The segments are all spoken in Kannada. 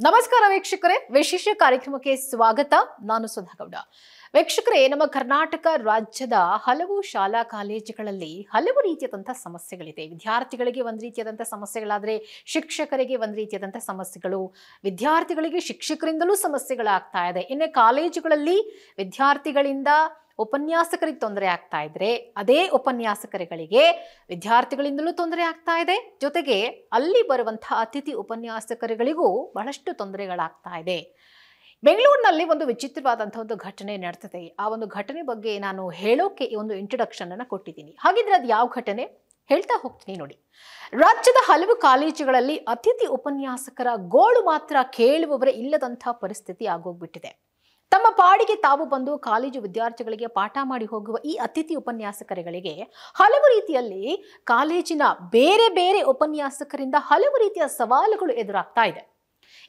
ನಮಸ್ಕಾರ ವೀಕ್ಷಕರೇ, ವಿಶೇಷ ಕಾರ್ಯಕ್ರಮಕ್ಕೆ ಸ್ವಾಗತ. ನಾನು ಸುಧಾಗೌಡ. ವೀಕ್ಷಕರೇ, ನಮ್ಮ ಕರ್ನಾಟಕ ರಾಜ್ಯದ ಹಲವು ಶಾಲಾ ಕಾಲೇಜುಗಳಲ್ಲಿ ಹಲವು ರೀತಿಯಾದಂತಹ ಸಮಸ್ಯೆಗಳಿದೆ. ವಿದ್ಯಾರ್ಥಿಗಳಿಗೆ ಒಂದು ರೀತಿಯಾದಂತಹ ಸಮಸ್ಯೆಗಳಾದರೆ ಶಿಕ್ಷಕರಿಗೆ ಒಂದು ರೀತಿಯಾದಂತಹ ಸಮಸ್ಯೆಗಳು, ವಿದ್ಯಾರ್ಥಿಗಳಿಗೆ ಶಿಕ್ಷಕರಿಂದಲೂ ಸಮಸ್ಯೆಗಳಾಗ್ತಾ ಇದೆ. ಇನ್ನು ಕಾಲೇಜುಗಳಲ್ಲಿ ವಿದ್ಯಾರ್ಥಿಗಳಿಂದ ಉಪನ್ಯಾಸಕರಿಗೆ ತೊಂದರೆ ಆಗ್ತಾ ಇದ್ರೆ ಅದೇ ಉಪನ್ಯಾಸಕರುಗಳಿಗೆ ವಿದ್ಯಾರ್ಥಿಗಳಿಂದಲೂ ತೊಂದರೆ ಆಗ್ತಾ ಇದೆ. ಜೊತೆಗೆ ಅಲ್ಲಿ ಬರುವಂತಹ ಅತಿಥಿ ಉಪನ್ಯಾಸಕರುಗಳಿಗೂ ಬಹಳಷ್ಟು ತೊಂದರೆಗಳಾಗ್ತಾ ಇದೆ. ಬೆಂಗಳೂರಿನಲ್ಲಿ ಒಂದು ವಿಚಿತ್ರವಾದಂತಹ ಒಂದು ಘಟನೆ ನಡೆದಿದೆ. ಆ ಒಂದು ಘಟನೆ ಬಗ್ಗೆ ನಾನು ಹೇಳೋಕೆ ಈ ಒಂದು ಇಂಟ್ರೊಡಕ್ಷನ್ ಅನ್ನು ಕೊಟ್ಟಿದ್ದೀನಿ. ಹಾಗಿದ್ರೆ ಅದು ಯಾವ ಘಟನೆ ಹೇಳ್ತಾ ಹೋಗ್ತೀನಿ ನೋಡಿ. ರಾಜ್ಯದ ಹಲವು ಕಾಲೇಜುಗಳಲ್ಲಿ ಅತಿಥಿ ಉಪನ್ಯಾಸಕರ ಗೋಳು ಮಾತ್ರ ಕೇಳುವವರೇ ಇಲ್ಲದಂತಹ ಪರಿಸ್ಥಿತಿ ಆಗೋಗ್ಬಿಟ್ಟಿದೆ. ತಮ್ಮ ಪಾಡಿಗೆ ತಾವು ಬಂದು ಕಾಲೇಜು ವಿದ್ಯಾರ್ಥಿಗಳಿಗೆ ಪಾಠ ಮಾಡಿ ಹೋಗುವ ಈ ಅತಿಥಿ ಉಪನ್ಯಾಸಕರುಗಳಿಗೆ ಹಲವು ರೀತಿಯಲ್ಲಿ ಕಾಲೇಜಿನ ಬೇರೆ ಬೇರೆ ಉಪನ್ಯಾಸಕರಿಂದ ಹಲವು ರೀತಿಯ ಸವಾಲುಗಳು ಎದುರಾಗ್ತಾ ಇದೆ.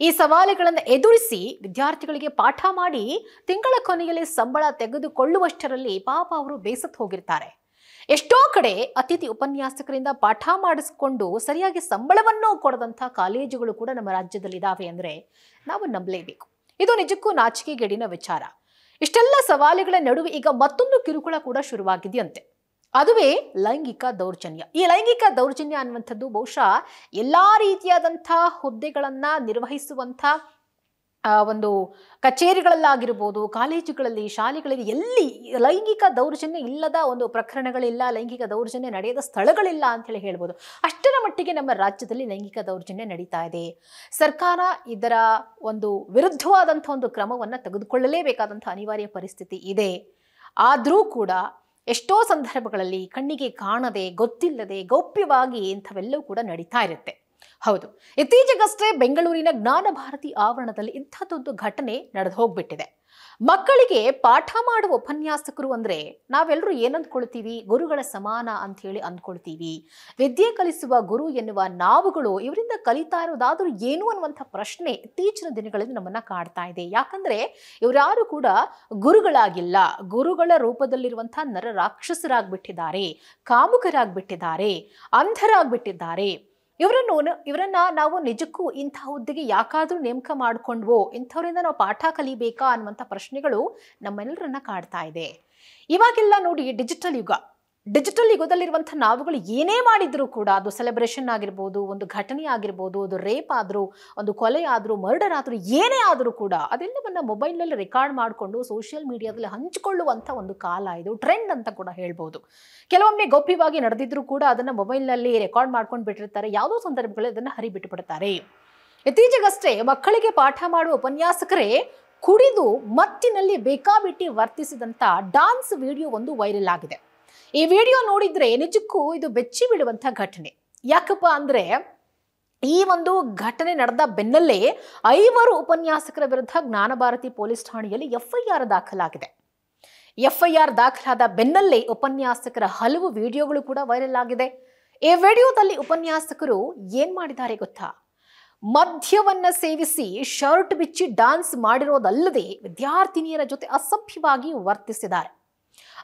ಈ ಸವಾಲುಗಳನ್ನು ಎದುರಿಸಿ ವಿದ್ಯಾರ್ಥಿಗಳಿಗೆ ಪಾಠ ಮಾಡಿ ತಿಂಗಳ ಕೊನೆಯಲ್ಲಿ ಸಂಬಳ ತೆಗೆದುಕೊಳ್ಳುವಷ್ಟರಲ್ಲಿ ಪಾಪ ಅವರು ಬೇಸತ್ತು ಹೋಗಿರ್ತಾರೆ. ಎಷ್ಟೋ ಕಡೆ ಅತಿಥಿ ಉಪನ್ಯಾಸಕರಿಂದ ಪಾಠ ಮಾಡಿಸಿಕೊಂಡು ಸರಿಯಾಗಿ ಸಂಬಳವನ್ನು ಕೊಡದಂತಹ ಕಾಲೇಜುಗಳು ಕೂಡ ನಮ್ಮ ರಾಜ್ಯದಲ್ಲಿ ಇದಾವೆ ಅಂದ್ರೆ ನಾವು ನಂಬಲೇಬೇಕು. ಇದು ನಿಜಕ್ಕೂ ನಾಚಿಕೆಗೇಡಿನ ವಿಚಾರ. ಇಷ್ಟೆಲ್ಲ ಸವಾಲುಗಳ ನಡುವೆ ಈಗ ಮತ್ತೊಂದು ಕಿರುಕುಳ ಕೂಡ ಶುರುವಾಗಿದೆಯಂತೆ. ಅದುವೇ ಲೈಂಗಿಕ ದೌರ್ಜನ್ಯ. ಈ ಲೈಂಗಿಕ ದೌರ್ಜನ್ಯ ಅನ್ನುವಂಥದ್ದು ಬಹುಶಃ ಎಲ್ಲಾ ರೀತಿಯಾದಂತಹ ಹುದ್ದೆಗಳನ್ನ ನಿರ್ವಹಿಸುವಂಥ ಒಂದು ಕಚೇರಿಗಳಲ್ಲಾಗಿರ್ಬೋದು, ಕಾಲೇಜುಗಳಲ್ಲಿ, ಶಾಲೆಗಳಲ್ಲಿ ಎಲ್ಲಿ ಲೈಂಗಿಕ ದೌರ್ಜನ್ಯ ಇಲ್ಲದ ಒಂದು ಪ್ರಕರಣಗಳಿಲ್ಲ, ಲೈಂಗಿಕ ದೌರ್ಜನ್ಯ ನಡೆಯದ ಸ್ಥಳಗಳಿಲ್ಲ ಅಂತ ಹೇಳ್ಬೋದು. ಅಷ್ಟರ ಮಟ್ಟಿಗೆ ನಮ್ಮ ರಾಜ್ಯದಲ್ಲಿ ಲೈಂಗಿಕ ದೌರ್ಜನ್ಯ ನಡೀತಾ ಇದೆ. ಸರ್ಕಾರ ಇದರ ಒಂದು ವಿರುದ್ಧವಾದಂಥ ಒಂದು ಕ್ರಮವನ್ನು ತೆಗೆದುಕೊಳ್ಳಲೇಬೇಕಾದಂಥ ಅನಿವಾರ್ಯ ಪರಿಸ್ಥಿತಿ ಇದೆ. ಆದರೂ ಕೂಡ ಎಷ್ಟೋ ಸಂದರ್ಭಗಳಲ್ಲಿ ಕಣ್ಣಿಗೆ ಕಾಣದೆ, ಗೊತ್ತಿಲ್ಲದೆ, ಗೌಪ್ಯವಾಗಿ ಇಂಥವೆಲ್ಲವೂ ಕೂಡ ನಡೀತಾ ಇರುತ್ತೆ. ಹೌದು, ಇತ್ತೀಚೆಗಷ್ಟೇ ಬೆಂಗಳೂರಿನ ಜ್ಞಾನ ಭಾರತಿ ಆವರಣದಲ್ಲಿ ಇಂಥದ್ದೊಂದು ಘಟನೆ ನಡೆದು ಹೋಗ್ಬಿಟ್ಟಿದೆ. ಮಕ್ಕಳಿಗೆ ಪಾಠ ಮಾಡುವ ಉಪನ್ಯಾಸಕರು ಅಂದ್ರೆ ನಾವೆಲ್ಲರೂ ಏನಂದ್ಕೊಳ್ತೀವಿ, ಗುರುಗಳ ಸಮಾನ ಅಂತ ಹೇಳಿ ಅಂದ್ಕೊಳ್ತೀವಿ. ವಿದ್ಯೆ ಕಲಿಸುವ ಗುರು ಎನ್ನುವ ನಾವುಗಳು ಇವರಿಂದ ಕಲಿತಾ ಇರೋದಾದ್ರೂ ಏನು ಅನ್ನುವಂಥ ಪ್ರಶ್ನೆ ಇತ್ತೀಚಿನ ದಿನಗಳಲ್ಲಿ ನಮ್ಮನ್ನ ಕಾಡ್ತಾ ಇದೆ. ಯಾಕಂದ್ರೆ ಇವರ್ಯಾರು ಕೂಡ ಗುರುಗಳಾಗಿಲ್ಲ. ಗುರುಗಳ ರೂಪದಲ್ಲಿರುವಂತಹ ನರ ರಾಕ್ಷಸರಾಗ್ಬಿಟ್ಟಿದ್ದಾರೆ, ಕಾಮುಕರಾಗ್ಬಿಟ್ಟಿದ್ದಾರೆ, ಅಂಧರಾಗ್ಬಿಟ್ಟಿದ್ದಾರೆ. ಇವರನ್ನ ನಾವು ನಿಜಕ್ಕೂ ಇಂಥ ಹುದ್ದೆಗೆ ಯಾಕಾದ್ರೂ ನೇಮಕ ಮಾಡ್ಕೊಂಡ್ವೋ, ಇಂಥವರಿಂದ ನಾವು ಪಾಠ ಕಲಿಬೇಕಾ ಅನ್ನುವಂಥ ಪ್ರಶ್ನೆಗಳು ನಮ್ಮೆಲ್ಲರನ್ನ ಕಾಡ್ತಾ ಇದೆ. ಇವಾಗೆಲ್ಲ ನೋಡಿ, ಡಿಜಿಟಲ್ ಯುಗದಲ್ಲಿರುವಂಥ ನಾವುಗಳು ಏನೇ ಮಾಡಿದ್ರು ಕೂಡ, ಅದು ಸೆಲೆಬ್ರೇಷನ್ ಆಗಿರ್ಬೋದು, ಒಂದು ಘಟನೆ ಆಗಿರ್ಬೋದು, ಅದು ರೇಪ್ ಆದ್ರೂ, ಒಂದು ಕೊಲೆ ಆದ್ರೂ, ಮರ್ಡರ್ ಆದ್ರೂ, ಏನೇ ಆದ್ರೂ ಕೂಡ ಅದೆಲ್ಲವನ್ನ ಮೊಬೈಲ್ನಲ್ಲಿ ರೆಕಾರ್ಡ್ ಮಾಡಿಕೊಂಡು ಸೋಷಿಯಲ್ ಮೀಡಿಯಾದಲ್ಲಿ ಹಂಚಿಕೊಳ್ಳುವಂಥ ಒಂದು ಕಾಲ ಇದು. ಟ್ರೆಂಡ್ ಅಂತ ಕೂಡ ಹೇಳ್ಬೋದು. ಕೆಲವೊಮ್ಮೆ ಗೌಪ್ಯವಾಗಿ ನಡೆದಿದ್ರು ಕೂಡ ಅದನ್ನ ಮೊಬೈಲ್ನಲ್ಲಿ ರೆಕಾರ್ಡ್ ಮಾಡ್ಕೊಂಡು ಬಿಟ್ಟಿರ್ತಾರೆ. ಯಾವುದೋ ಸಂದರ್ಭಗಳಲ್ಲಿ ಅದನ್ನ ಹರಿಬಿಟ್ಟು ಬಿಡ್ತಾರೆ. ಇತ್ತೀಚೆಗಷ್ಟೇ ಮಕ್ಕಳಿಗೆ ಪಾಠ ಮಾಡುವ ಉಪನ್ಯಾಸಕರೇ ಕುಡಿದು ಮತ್ತಿನಲ್ಲಿ ಬೇಕಾಬಿಟ್ಟಿ ವರ್ತಿಸಿದಂತ ಡಾನ್ಸ್ ವಿಡಿಯೋ ಒಂದು ವೈರಲ್ ಆಗಿದೆ. ಈ ವಿಡಿಯೋ ನೋಡಿದ್ರೆ ನಿಜಕ್ಕೂ ಇದು ಬೆಚ್ಚಿ ಬೀಳುವಂತ ಘಟನೆ. ಯಾಕಪ್ಪ ಅಂದ್ರೆ ಈ ಒಂದು ಘಟನೆ ನಡೆದ ಬೆನ್ನಲ್ಲೇ 5 ಉಪನ್ಯಾಸಕರ ವಿರುದ್ಧ ಜ್ಞಾನ ಭಾರತಿ ಪೊಲೀಸ್ ಠಾಣೆಯಲ್ಲಿ FIR ದಾಖಲಾಗಿದೆ. FIR ದಾಖಲಾದ ಬೆನ್ನಲ್ಲೇ ಉಪನ್ಯಾಸಕರ ಹಲವು ವಿಡಿಯೋಗಳು ಕೂಡ ವೈರಲ್ ಆಗಿದೆ. ಈ ವಿಡಿಯೋದಲ್ಲಿ ಉಪನ್ಯಾಸಕರು ಏನ್ ಮಾಡಿದ್ದಾರೆ ಗೊತ್ತಾ? ಮದ್ಯವನ್ನ ಸೇವಿಸಿ ಶರ್ಟ್ ಬಿಚ್ಚಿ ಡಾನ್ಸ್ ಮಾಡಿರೋದಲ್ಲದೆ ವಿದ್ಯಾರ್ಥಿನಿಯರ ಜೊತೆ ಅಸಭ್ಯವಾಗಿ ವರ್ತಿಸಿದ್ದಾರೆ.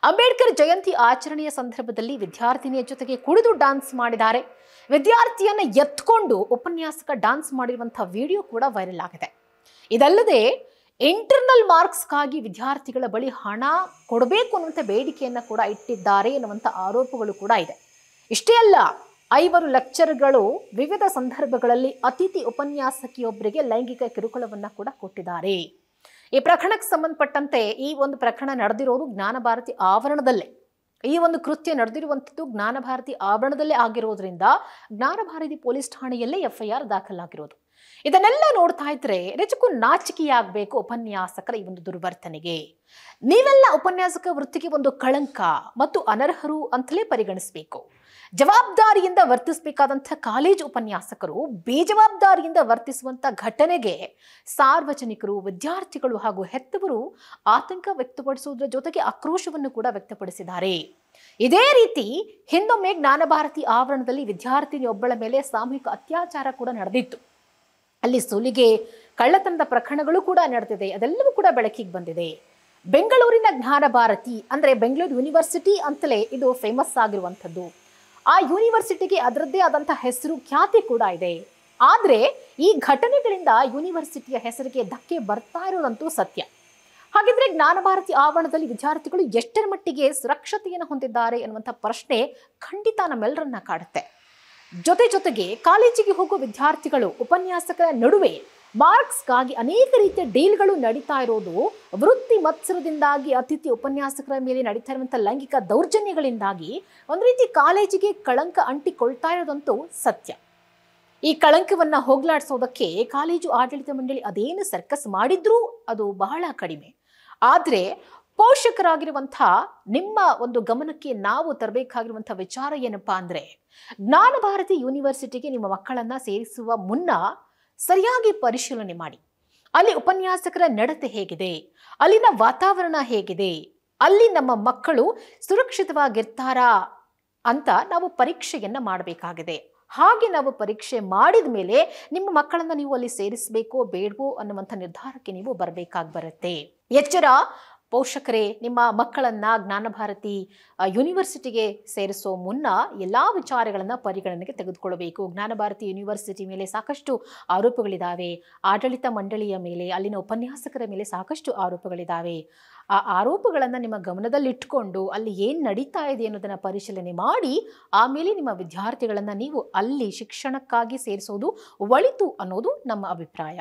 ಅಂಬೇಡ್ಕರ್ ಜಯಂತಿ ಆಚರಣೆಯ ಸಂದರ್ಭದಲ್ಲಿ ವಿದ್ಯಾರ್ಥಿನಿಯ ಜೊತೆಗೆ ಕುಡಿದು ಡಾನ್ಸ್ ಮಾಡಿದ್ದಾರೆ. ವಿದ್ಯಾರ್ಥಿಯನ್ನ ಎತ್ಕೊಂಡು ಉಪನ್ಯಾಸಕ ಡಾನ್ಸ್ ಮಾಡಿರುವಂತಹ ವಿಡಿಯೋ ಕೂಡ ವೈರಲ್ ಆಗಿದೆ. ಇದಲ್ಲದೆ ಇಂಟರ್ನಲ್ ಮಾರ್ಕ್ಸ್ಗಾಗಿ ವಿದ್ಯಾರ್ಥಿಗಳ ಬಳಿ ಹಣ ಕೊಡಬೇಕು ಅನ್ನುವಂಥ ಬೇಡಿಕೆಯನ್ನ ಕೂಡ ಇಟ್ಟಿದ್ದಾರೆ ಎನ್ನುವಂಥ ಆರೋಪಗಳು ಕೂಡ ಇದೆ. ಇಷ್ಟೇ ಅಲ್ಲ, 5 ಲೆಕ್ಚರ್ಗಳು ವಿವಿಧ ಸಂದರ್ಭಗಳಲ್ಲಿ ಅತಿಥಿ ಉಪನ್ಯಾಸಕಿಯೊಬ್ಬರಿಗೆ ಲೈಂಗಿಕ ಕಿರುಕುಳವನ್ನ ಕೂಡ ಕೊಟ್ಟಿದ್ದಾರೆ. ಈ ಪ್ರಕರಣಕ್ಕೆ ಸಂಬಂಧಪಟ್ಟಂತೆ ಈ ಒಂದು ಪ್ರಕರಣ ನಡೆದಿರೋದು ಜ್ಞಾನ ಭಾರತಿ ಆವರಣದಲ್ಲೇ. ಈ ಒಂದು ಕೃತ್ಯ ನಡೆದಿರುವಂಥದ್ದು ಜ್ಞಾನ ಭಾರತಿ ಆವರಣದಲ್ಲೇ ಆಗಿರೋದ್ರಿಂದ ಜ್ಞಾನ ಭಾರತಿ ಪೊಲೀಸ್ ಠಾಣೆಯಲ್ಲೇ FIR ದಾಖಲಾಗಿರೋದು. ಇದನ್ನೆಲ್ಲ ನೋಡ್ತಾ ಇದ್ರೆ ನಿಜಕ್ಕೂ ನಾಚಿಕೆಯಾಗಬೇಕು ಉಪನ್ಯಾಸಕರ ಈ ಒಂದು ದುರ್ವರ್ತನೆಗೆ. ನೀವೆಲ್ಲ ಉಪನ್ಯಾಸಕ ವೃತ್ತಿಗೆ ಒಂದು ಕಳಂಕ ಮತ್ತು ಅನರ್ಹರು ಅಂತಲೇ ಪರಿಗಣಿಸಬೇಕು. ಜವಾಬ್ದಾರಿಯಿಂದ ವರ್ತಿಸಬೇಕಾದಂಥ ಕಾಲೇಜು ಉಪನ್ಯಾಸಕರು ಬೇಜವಾಬ್ದಾರಿಯಿಂದ ವರ್ತಿಸುವಂಥ ಘಟನೆಗೆ ಸಾರ್ವಜನಿಕರು, ವಿದ್ಯಾರ್ಥಿಗಳು ಹಾಗೂ ಹೆತ್ತವರು ಆತಂಕ ವ್ಯಕ್ತಪಡಿಸುವುದರ ಜೊತೆಗೆ ಆಕ್ರೋಶವನ್ನು ಕೂಡ ವ್ಯಕ್ತಪಡಿಸಿದ್ದಾರೆ. ಇದೇ ರೀತಿ ಹಿಂದೊಮ್ಮೆ ಜ್ಞಾನ ಭಾರತಿ ಆವರಣದಲ್ಲಿ ವಿದ್ಯಾರ್ಥಿನಿಯೊಬ್ಬಳ ಮೇಲೆ ಸಾಮೂಹಿಕ ಅತ್ಯಾಚಾರ ಕೂಡ ನಡೆದಿತ್ತು. ಅಲ್ಲಿ ಸುಲಿಗೆ, ಕಳ್ಳತನದ ಪ್ರಕರಣಗಳು ಕೂಡ ನಡೆದಿದೆ. ಅದೆಲ್ಲವೂ ಕೂಡ ಬೆಳಕಿಗೆ ಬಂದಿದೆ. ಬೆಂಗಳೂರಿನ ಜ್ಞಾನ ಭಾರತಿ ಅಂದ್ರೆ ಬೆಂಗಳೂರು ಯೂನಿವರ್ಸಿಟಿ ಅಂತಲೇ ಇದು ಫೇಮಸ್ ಆಗಿರುವಂಥದ್ದು. ಆ ಯೂನಿವರ್ಸಿಟಿಗೆ ಅದರದ್ದೇ ಆದಂತಹ ಹೆಸರು, ಖ್ಯಾತಿ ಕೂಡ ಇದೆ. ಆದರೆ ಈ ಘಟನೆಗಳಿಂದ ಯೂನಿವರ್ಸಿಟಿಯ ಹೆಸರಿಗೆ ಧಕ್ಕೆ ಬರ್ತಾ ಇರೋದಂತೂ ಸತ್ಯ. ಹಾಗಿದ್ರೆ ಜ್ಞಾನಭಾರತಿ ಆವರಣದಲ್ಲಿ ವಿದ್ಯಾರ್ಥಿಗಳು ಎಷ್ಟರ ಮಟ್ಟಿಗೆ ಸುರಕ್ಷತೆಯನ್ನು ಹೊಂದಿದ್ದಾರೆ ಎನ್ನುವಂಥ ಪ್ರಶ್ನೆ ಖಂಡಿತ ನಮ್ಮೆಲ್ಲರನ್ನ ಕಾಡುತ್ತೆ. ಜೊತೆಗೆ ಕಾಲೇಜಿಗೆ ಹೋಗುವ ವಿದ್ಯಾರ್ಥಿಗಳು ಉಪನ್ಯಾಸಕರ ನಡುವೆ ಮಾರ್ಕ್ಸ್ಗಾಗಿ ಅನೇಕ ರೀತಿಯ ಡೀಲ್ಗಳು ನಡೀತಾ ಇರೋದು, ವೃತ್ತಿ ಮತ್ಸರದಿಂದಾಗಿ ಅತಿಥಿ ಉಪನ್ಯಾಸಕರ ಮೇಲೆ ನಡೀತಾ ಇರುವಂಥ ಲೈಂಗಿಕ ದೌರ್ಜನ್ಯಗಳಿಂದಾಗಿ ಒಂದು ರೀತಿ ಕಾಲೇಜಿಗೆ ಕಳಂಕ ಅಂಟಿಕೊಳ್ತಾ ಇರೋದಂತೂ ಸತ್ಯ. ಈ ಕಳಂಕವನ್ನ ಹೋಗ್ಲಾಡಿಸೋದಕ್ಕೆ ಕಾಲೇಜು ಆಡಳಿತ ಮಂಡಳಿ ಅದೇನು ಸರ್ಕಸ್ ಮಾಡಿದ್ರೂ ಅದು ಬಹಳ ಕಡಿಮೆ. ಆದರೆ ಪೋಷಕರಾಗಿರುವಂಥ ನಿಮ್ಮ ಒಂದು ಗಮನಕ್ಕೆ ನಾವು ತರಬೇಕಾಗಿರುವಂಥ ವಿಚಾರ ಏನಪ್ಪಾ ಅಂದ್ರೆ, ಜ್ಞಾನಭಾರತಿ ಯೂನಿವರ್ಸಿಟಿಗೆ ನಿಮ್ಮ ಮಕ್ಕಳನ್ನ ಸೇರಿಸುವ ಮುನ್ನ ಸರಿಯಾಗಿ ಪರಿಶೀಲನೆ ಮಾಡಿ. ಅಲ್ಲಿ ಉಪನ್ಯಾಸಕರ ನಡತೆ ಹೇಗಿದೆ, ಅಲ್ಲಿನ ವಾತಾವರಣ ಹೇಗಿದೆ, ಅಲ್ಲಿ ನಮ್ಮ ಮಕ್ಕಳು ಸುರಕ್ಷಿತವಾಗಿರ್ತಾರಾ ಅಂತ ನಾವು ಪರೀಕ್ಷೆಯನ್ನ ಮಾಡಬೇಕಾಗಿದೆ. ಹಾಗೆ ನಾವು ಪರೀಕ್ಷೆ ಮಾಡಿದ ಮೇಲೆ ನಿಮ್ಮ ಮಕ್ಕಳನ್ನ ನೀವು ಅಲ್ಲಿ ಸೇರಿಸಬೇಕೋ ಬೇಡವೋ ಅನ್ನುವಂಥ ನಿರ್ಧಾರಕ್ಕೆ ನೀವು ಬರಬೇಕಾಗಿ ಬರುತ್ತೆ. ಎಚ್ಚರ ಪೋಷಕರೇ, ನಿಮ್ಮ ಮಕ್ಕಳನ್ನ ಜ್ಞಾನಭಾರತಿ ಯೂನಿವರ್ಸಿಟಿಗೆ ಸೇರಿಸೋ ಮುನ್ನ ಎಲ್ಲಾ ವಿಚಾರಗಳನ್ನ ಪರಿಗಣನೆಗೆ ತೆಗೆದುಕೊಳ್ಳಬೇಕು. ಜ್ಞಾನಭಾರತಿ ಯೂನಿವರ್ಸಿಟಿ ಮೇಲೆ ಸಾಕಷ್ಟು ಆರೋಪಗಳಿದಾವೆ, ಆಡಳಿತ ಮಂಡಳಿಯ ಮೇಲೆ, ಅಲ್ಲಿನ ಉಪನ್ಯಾಸಕರ ಮೇಲೆ ಸಾಕಷ್ಟು ಆರೋಪಗಳಿದಾವೆ. ಆ ಆರೋಪಗಳನ್ನ ನಿಮ್ಮ ಗಮನದಲ್ಲಿಟ್ಟುಕೊಂಡು ಅಲ್ಲಿ ಏನ್ ನಡೀತಾ ಇದೆ ಅನ್ನೋದನ್ನ ಪರಿಶೀಲನೆ ಮಾಡಿ ಆಮೇಲೆ ನಿಮ್ಮ ವಿದ್ಯಾರ್ಥಿಗಳನ್ನ ನೀವು ಅಲ್ಲಿ ಶಿಕ್ಷಣಕ್ಕಾಗಿ ಸೇರಿಸೋದು ಒಳಿತು ಅನ್ನೋದು ನಮ್ಮ ಅಭಿಪ್ರಾಯ.